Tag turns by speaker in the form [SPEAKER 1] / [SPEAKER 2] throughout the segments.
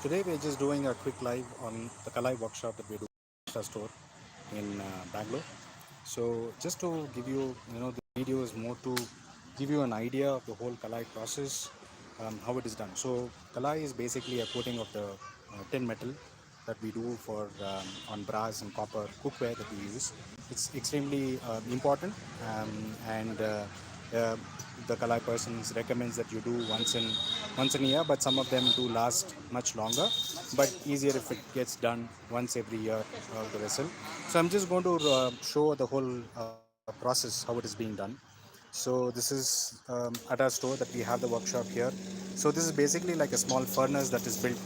[SPEAKER 1] Today we're just doing a quick live on the Kalai workshop that we do at Zishta store in Bangalore. So just to give you, the video is more to give you an idea of the whole Kalai process, how it is done. So Kalai is basically a coating of the tin metal that we do for on brass and copper cookware that we use. It's extremely important, and uh, the Kalai persons recommends that you do once in a year, but some of them do last much longer. But easier if it gets done once every year of the vessel. So I'm just going to show the whole process how it is being done. So this is at our store that we have the workshop here. So this is basically like a small furnace that is built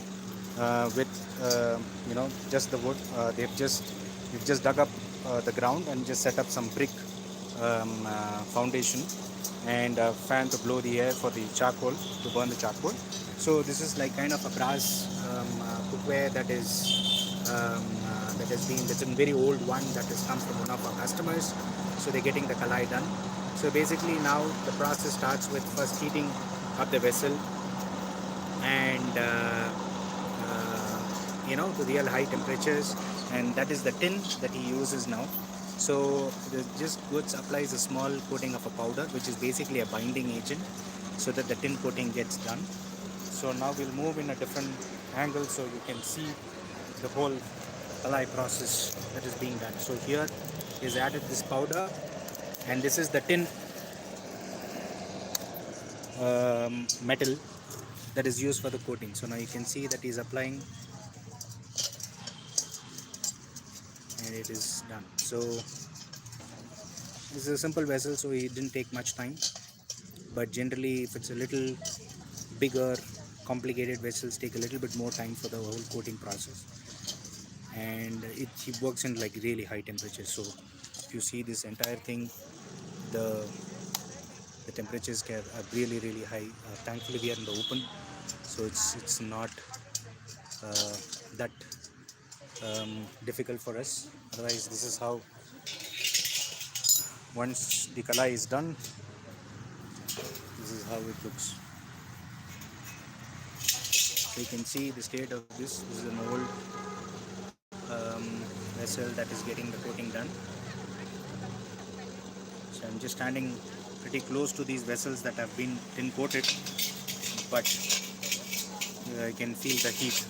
[SPEAKER 1] with just the wood. We've just dug up the ground and just set up some brick foundation and a fan to blow the air for the charcoal, to burn the charcoal. So this is like kind of a brass cookware that has been, that's a very old one that has come from one of our customers. So they're getting the Kalai done. So basically now the process starts with first heating up the vessel and to real high temperatures, and that is the tin that he uses now. So just goods applies a small coating of a powder, which is basically a binding agent, so that the tin coating gets done. So now we'll move in a different angle so you can see the whole Kalai process that is being done. So here is added this powder, and this is the tin metal that is used for the coating. So now you can see that he's applying and it is done. So this is a simple vessel, so it didn't take much time, but generally if it's a little bigger complicated vessels take a little bit more time for the whole coating process, and it works in like really high temperatures. So if you see this entire thing, the temperatures are really high. Thankfully we are in the open, so it's not that difficult for us. Otherwise, this is how, once the Kalai is done, this is how it looks. So you can see the state of this. This is an old vessel that is getting the coating done. So I'm just standing pretty close to these vessels that have been tin coated, but I can feel the heat.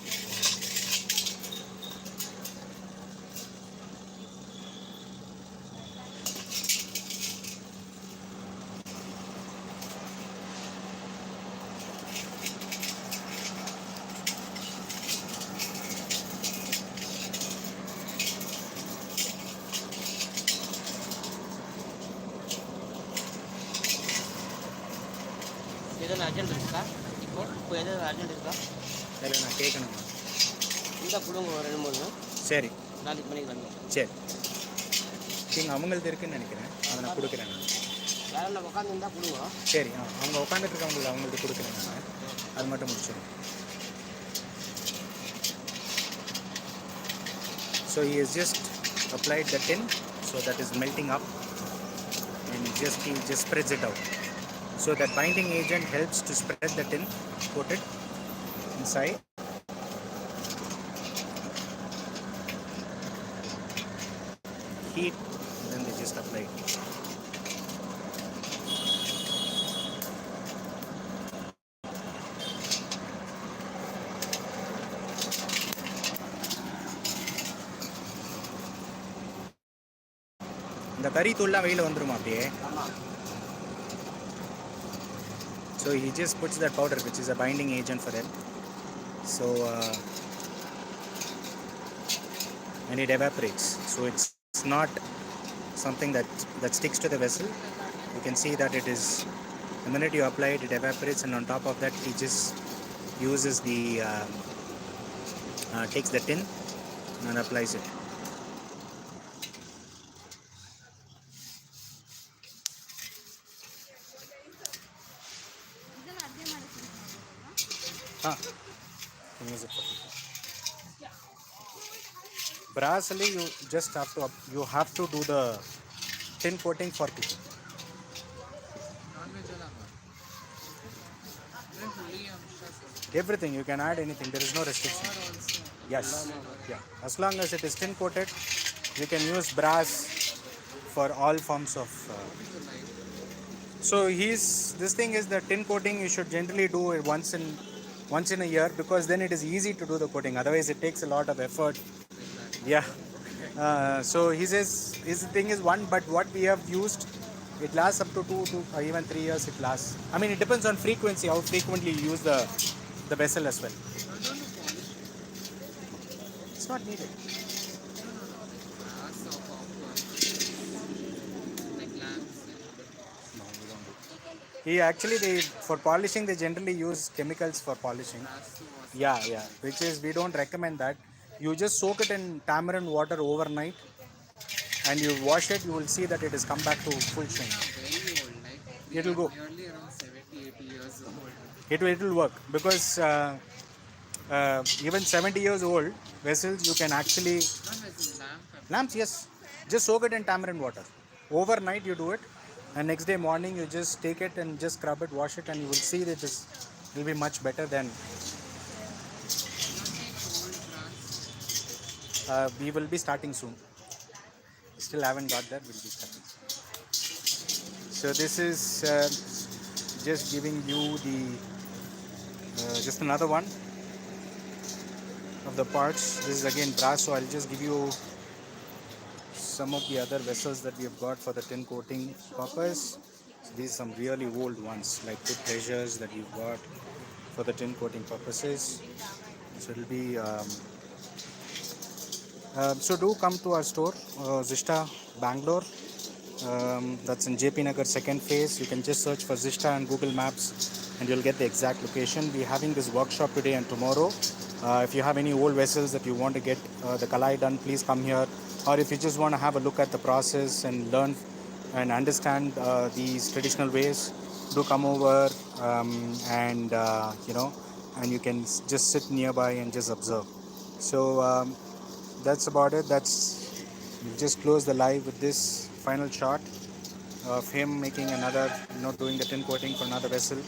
[SPEAKER 2] ఏదైనా urgent இருக்கா இப்போ ஏதாவது urgent இருக்கா?
[SPEAKER 1] சரி, நான் கேட்கணும்.
[SPEAKER 2] இந்த கொடுங்க ஒரு 2 3.
[SPEAKER 1] சரி,
[SPEAKER 2] நாளைக்கு பண்ணிக்கலாம்.
[SPEAKER 1] சரி, நீங்கள் அவங்களது இருக்குன்னு நினைக்கிறேன், அதை நான் கொடுக்குறேன். நான்
[SPEAKER 2] யாரும் உட்காந்துருந்தா கொடுங்க.
[SPEAKER 1] சரி, அவங்க உட்காந்துட்டு இருக்கவங்களுக்கு அவங்களுக்கு கொடுக்குறேன். நான் அது மட்டும் முடிச்சிடும். So he has just applied the tin, so that is melting up, and he just spreads it out. So that binding agent helps to spread the tin coated inside. Heat, and then they just apply it. இந்த கறி தூள்லாம் வெளியில் வந்துருமா அப்படியே? So he just puts that powder, which is a binding agent for them. So and it evaporates. So it's not something that sticks to the vessel. You can see that it is, the minute you apply it, it evaporates, and on top of that he just uses the takes the tin and applies it. Brassily, you have to do the tin coating for cooking. Everything, you can add anything. There is no restriction. Yes. Yeah. As long as it is tin coated, you can use brass for all forms of. So this thing is the tin coating. You should generally do it once in a year, because then it is easy to do the coating. Otherwise, it takes a lot of effort. Yeah. So he says his thing is one, but what we have used, it lasts up to 2 to even 3 years. It lasts. I mean, it depends on frequency, how frequently you use the vessel as well. It's not needed. No, we don't do. He actually, they for polishing, they generally use chemicals for polishing. Yeah, yeah. Which is, we don't recommend that. You just soak it in tamarind water overnight, and you wash it. You will see that it has come back to full shine. It will go. Nearly around 70, 80 years old. It will work, because even 70 years old vessels, you can actually. Lamps, yes. Just soak it in tamarind water. Overnight you do it, and next day morning you just take it and just scrub it, wash it, and you will see that it will be much better than. We will be starting soon. Still haven't got there. We'll be starting soon. So this is just giving you the just another one of the parts. This is again brass, so I'll just give you some of the other vessels that we have got for the tin coating purpose. So these are some really old ones, like good treasures that you've got for the tin coating purposes. So it'll be so do come to our store, Zishta, Bangalore. That's in JP Nagar second phase. You can just search for Zishta and Google Maps, and you'll get the exact location. We're having this workshop today and tomorrow. If you have any old vessels that you want to get the Kalai done, please come here. Or if you just want to have a look at the process and learn and understand these traditional ways, do come over, and and you can just sit nearby and just observe. So that's about it. That's just close the live with this final shot of him making another, doing the tin coating for another vessel,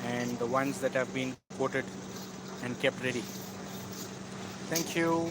[SPEAKER 1] and the ones that have been coated and kept ready. Thank you.